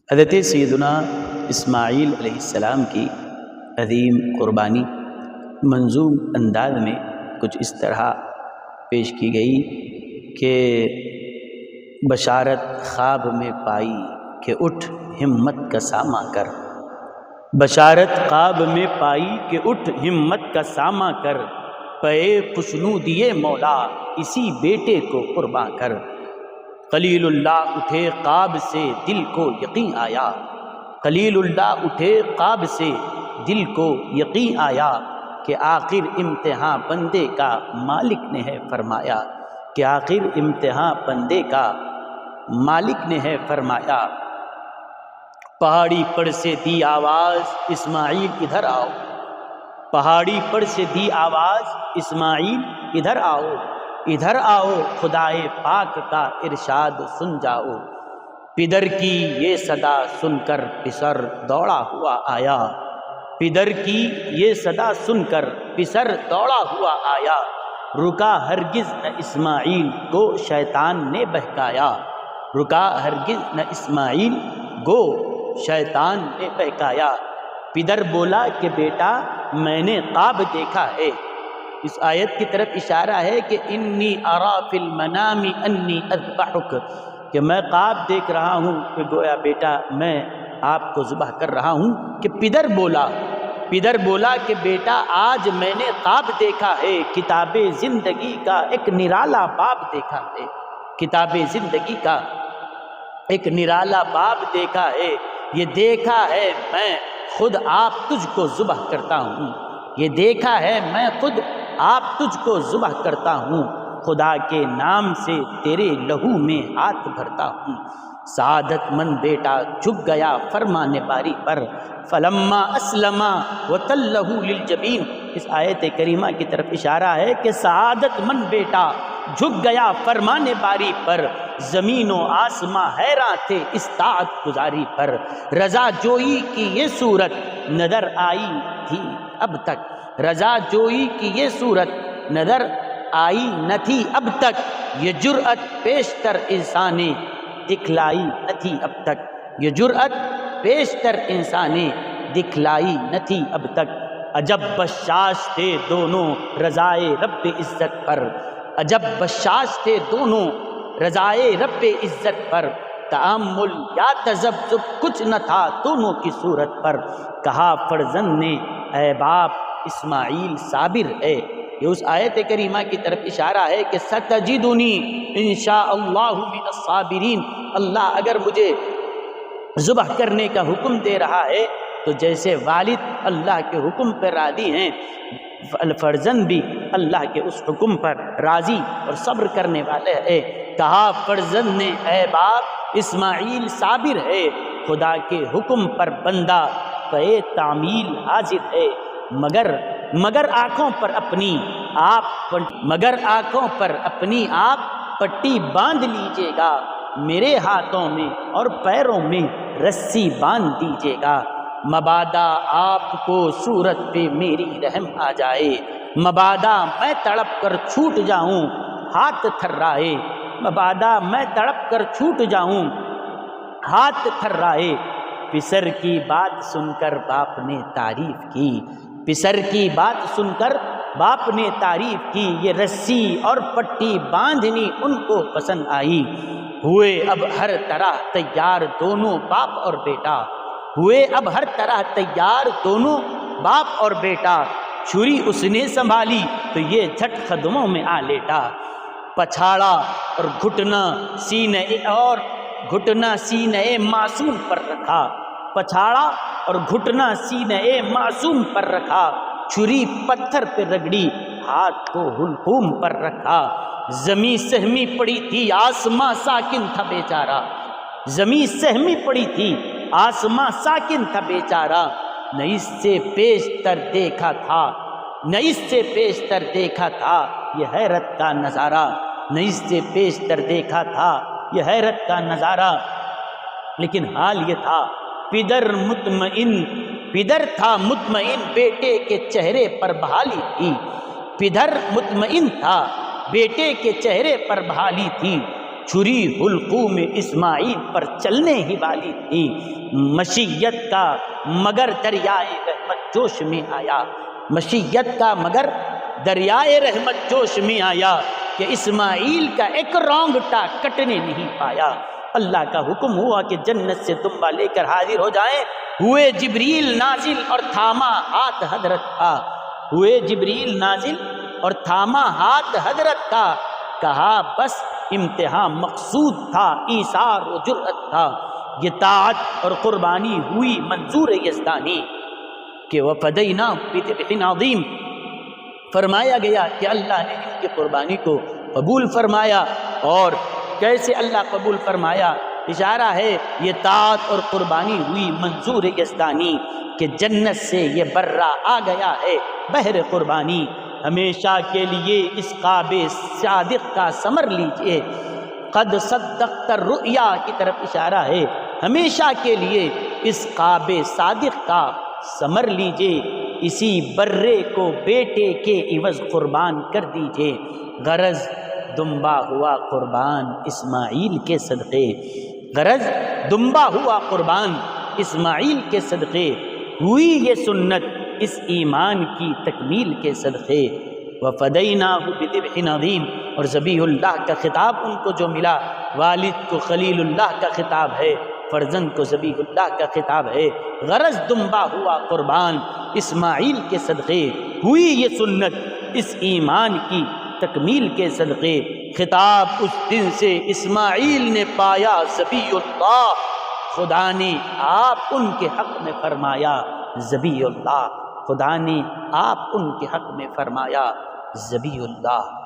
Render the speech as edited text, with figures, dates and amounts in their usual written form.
حضرت سیدنا اسماعیل علیہ السلام کی عظیم قربانی منظوم انداز میں کچھ اس طرح پیش کی گئی کہ بشارت خواب میں پائی کہ اٹھ ہمت کا ساماں کر، بشارت خواب میں پائی کہ اٹھ ہمت کا ساماں کر، پے خوشنودیے مولا اسی بیٹے کو قرباں کر۔ خلیل اللہ اٹھے خواب سے دل کو یقین آیا، خلیل اللہ اٹھے خواب سے دل کو یقین آیا کہ آخر امتحان بندے کا مالک نے ہے فرمایا، کہ آخر امتحان بندے کا مالک نے ہے فرمایا۔ پہاڑی پر سے دی آواز اسماعیل ادھر آؤ، پہاڑی پر سے دی آواز اسماعیل ادھر آؤ، ادھر آؤ خدائے پاک کا ارشاد سن جاؤ۔ پدر کی یہ صدا سن کر پسر دوڑا ہوا آیا، پدر کی یہ صدا سن کر پسر دوڑا ہوا آیا۔ رکا ہرگز نہ اسماعیل کو شیطان نے بہکایا، رکا ہرگز نہ اسماعیل کو شیطان نے بہکایا۔ پدر بولا کہ بیٹا میں نے خواب دیکھا ہے، اس آیت کی طرف اشارہ ہے کہ انی ارا فی المنام انی اذبحک، کہ میں خواب دیکھ رہا ہوں کہ گویا بیٹا میں آپ کو ذبح کر رہا ہوں۔ کہ پدر بولا کہ بیٹا آج میں نے خواب دیکھا ہے، کتاب زندگی کا ایک نرالا باب دیکھا ہے، کتاب زندگی کا ایک نرالا باب دیکھا ہے، یہ دیکھا ہے میں خود آپ تجھ کو ذبح کرتا ہوں، یہ دیکھا ہے میں خود آپ تجھ کو ذبح کرتا ہوں، خدا کے نام سے تیرے لہو میں ہاتھ بھرتا ہوں۔ سعادت مند بیٹا جھک گیا فرمان باری پر، فلما اسلما وتلہ للجبین، اس آیت کریمہ کی طرف اشارہ ہے کہ سعادت مند بیٹا جھک گیا فرمان باری پر، زمین و آسماں حیراں تھے اس طاعت گزاری پر۔ رضا جوئی کی یہ صورت نظر آئی تھی اب تک، رضا جوئی کی یہ صورت نظر آئی نہ تھی اب تک، یہ جرأت پیشتر انسان نے دکھلائی نہ تھی اب تک، یہ جرأت پیشتر انسان نے دکھلائی نہ تھی اب تک۔ عجب بشاش تھے دونوں رضائے رب عزت پر، عجب بشاش تھے دونوں رضائے رب عزت پر، تأمل یا تذبذب کچھ نہ تھا دونوں کی صورت پر۔ کہا فرزند نے اے باپ اسماعیل صابر ہے، یہ اس آیت کریمہ کی طرف اشارہ ہے کہ ستجدنی انشاءاللہ من الصابرین، اللہ اگر مجھے ذبح کرنے کا حکم دے رہا ہے تو جیسے والد اللہ کے حکم پر راضی ہیں، فرزند بھی اللہ کے اس حکم پر راضی اور صبر کرنے والے ہے۔ کہا فرزند نے اے باپ اسماعیل صابر ہے، خدا کے حکم پر بندہ پے تعمیل حاضر ہے، مگر آنکھوں پر اپنی آپ پٹی باندھ لیجیے گا، میرے ہاتھوں میں اور پیروں میں رسی باندھ دیجیے گا، مبادا آپ کو صورت پہ میری رحم آ جائے، مبادا میں تڑپ کر چھوٹ جاؤں ہاتھ تھرائے، مبادا میں تڑپ کر چھوٹ جاؤں ہاتھ تھرائے۔ پسر کی بات سن کر باپ نے تعریف کی، پسر کی بات سن کر باپ نے تعریف کی، یہ رسی اور پٹی باندھنی ان کو پسند آئی۔ ہوئے اب ہر طرح تیار دونوں باپ اور بیٹا، ہوئے اب ہر طرح تیار دونوں باپ اور بیٹا، چھری اس نے سنبھالی تو یہ جھٹ قدموں میں آ لیٹا، پچھاڑا اور گھٹنا سینے معصوم پر رکھا، پچھاڑا اور گھٹنا سینے معصوم پر رکھا، چھری پتھر پہ رگڑی ہاتھ کو حلقوم پر رکھا۔ زمیں سہمی پڑی تھی آسماں ساکن تھا بیچارہ، زمیں سہمی پڑی تھی آسماں ساکن تھا بیچارہ، نہ اس سے پیشتر دیکھا تھا، نہ اس سے پیشتر دیکھا تھا یہ حیرت کا نظارہ، نہ اس سے پیشتر دیکھا تھا یہ حیرت کا نظارہ۔ لیکن حال یہ تھا پدر تھا مطمئن بیٹے کے چہرے پر بحالی تھی، پدر مطمئن تھا بیٹے کے چہرے پر بحالی تھی، چھری حلقوم اسماعیل پر چلنے ہی والی تھی، مشیت کا مگر دریائے رحمت جوش میں آیا، مشیت کا مگر دریائے رحمت جوش میں آیا کہ اسماعیل کا ایک رونگٹا کٹنے نہیں پایا۔ اللہ کا حکم ہوا کہ جنت سے دمبا لے کر حاضر ہو جائیں، ہوئے جبریل نازل اور تھاما ہاتھ حضرت کا، ہوئے جبریل نازل اور تھاما ہاتھ حضرت کا، کہا بس امتحان مقصود تھا، ایثار و جرأت تھا، یہ طاعت اور قربانی ہوئی منظور یزدانی کہ وفدیناہ بذبح عظیم، فرمایا گیا کہ اللہ نے ان کی قربانی کو قبول فرمایا۔ اور کیسے اللہ قبول فرمایا؟ اشارہ ہے یہ طاعت اور قربانی ہوئی منظور یزدانی کہ جنت سے یہ برہ آ گیا ہے بحر قربانی، ہمیشہ کے لیے اس قاب صادق کا ثمر لیجئے، قد صدقت الرؤیا کی طرف اشارہ ہے، ہمیشہ کے لیے اس قاب صادق کا ثمر لیجئے، اسی برے کو بیٹے کے عوض قربان کر دیجئے۔ غرض دمبا ہوا قربان اسماعیل کے صدقے، غرض دمبا ہوا قربان اسماعیل کے صدقے، ہوئی یہ سنت اس ایمان کی تکمیل کے صدقے۔ وفدیناہ بذبح عظیم، اور ذبیح اللہ کا خطاب ان کو جو ملا، والد کو خلیل اللہ کا خطاب ہے، فرزند کو ذبیح اللہ کا خطاب ہے، غرض دمبا ہوا قربان اسماعیل کے صدقے، ہوئی یہ سنت اس ایمان کی تکمیل کے صدقے۔ خطاب اس دن سے اسماعیل نے پایا ذبیح اللہ، خدا نے آپ ان کے حق میں فرمایا ذبیح اللہ، خدا نے آپ ان کے حق میں فرمایا ذبیح اللہ۔